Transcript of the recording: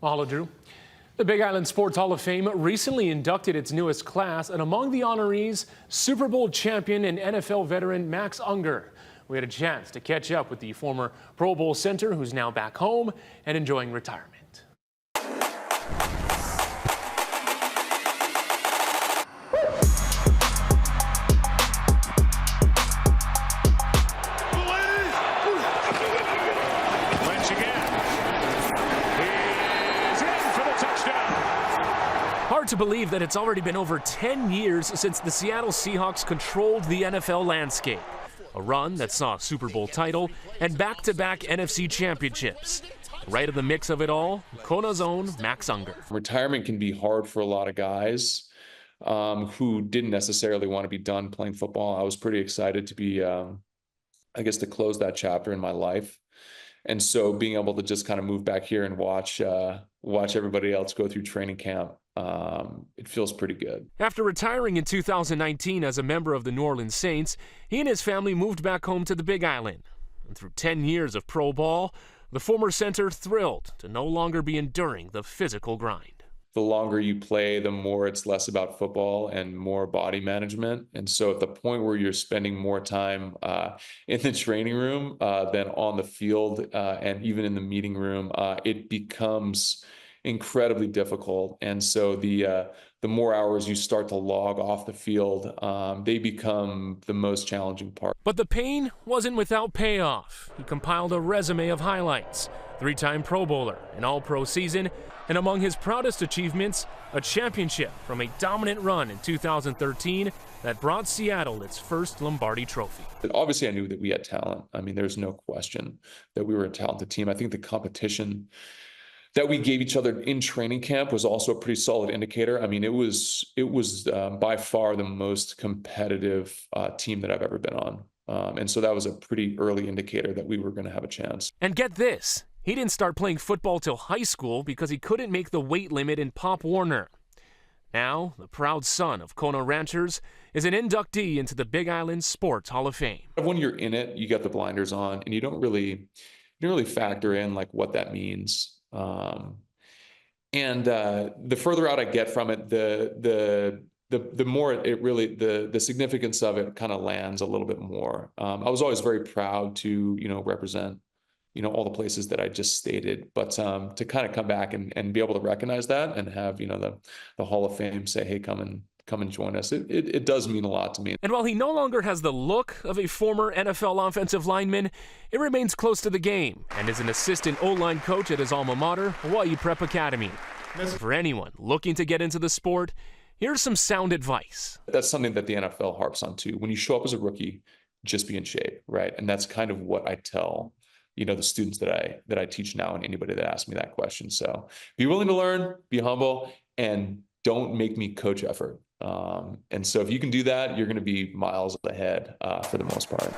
Mahalo, Drew. The Big Island Sports Hall of Fame recently inducted its newest class, and among the honorees, Super Bowl champion and NFL veteran Max Unger. We had a chance to catch up with the former Pro Bowl center, who's now back home and enjoying retirement. Hard to believe that it's already been over 10 years since the Seattle Seahawks controlled the NFL landscape. A run that saw a Super Bowl title and back-to-back NFC championships. Right in the mix of it all, Kona's own Max Unger. Retirement can be hard for a lot of guys who didn't necessarily want to be done playing football. I was pretty excited to be, to close that chapter in my life. And so being able to just kind of move back here and watch everybody else go through training camp, it feels pretty good. After retiring in 2019 as a member of the New Orleans Saints, he and his family moved back home to the Big Island. And through 10 years of pro ball, the former center thrilled to no longer be enduring the physical grind. The longer you play, the more it's less about football and more body management. And so at the point where you're spending more time in the training room than on the field and even in the meeting room, it becomes incredibly difficult. And so the more hours you start to log off the field, they become the most challenging part. But the pain wasn't without payoff. He compiled a resume of highlights, 3-time Pro Bowler, an All-Pro season, and among his proudest achievements, a championship from a dominant run in 2013 that brought Seattle its first Lombardi trophy. Obviously, I knew that we had talent. I mean, there's no question that we were a talented team. I think the competition that we gave each other in training camp was also a pretty solid indicator. I mean, it was by far the most competitive team that I've ever been on. And so that was a pretty early indicator that we were going to have a chance. And get this, he didn't start playing football till high school because he couldn't make the weight limit in Pop Warner. Now, the proud son of Kona ranchers is an inductee into the Big Island Sports Hall of Fame. When you're in it, you got the blinders on, and you don't really factor in like what that means. The further out I get from it, the more it really, the significance of it kind of lands a little bit more. I was always very proud to, represent, all the places that I just stated, but to kind of come back and be able to recognize that and have, the Hall of Fame say, hey, come and join us. It does mean a lot to me. And while he no longer has the look of a former NFL offensive lineman, it remains close to the game and is an assistant O-line coach at his alma mater, Hawaii Prep Academy. For anyone looking to get into the sport, here's some sound advice. That's something that the NFL harps on too. When you show up as a rookie, just be in shape, right? And that's kind of what I tell the students that I teach now and anybody that asks me that question. So be willing to learn, be humble, and don't make me coach effort. And so if you can do that, you're going to be miles ahead for the most part.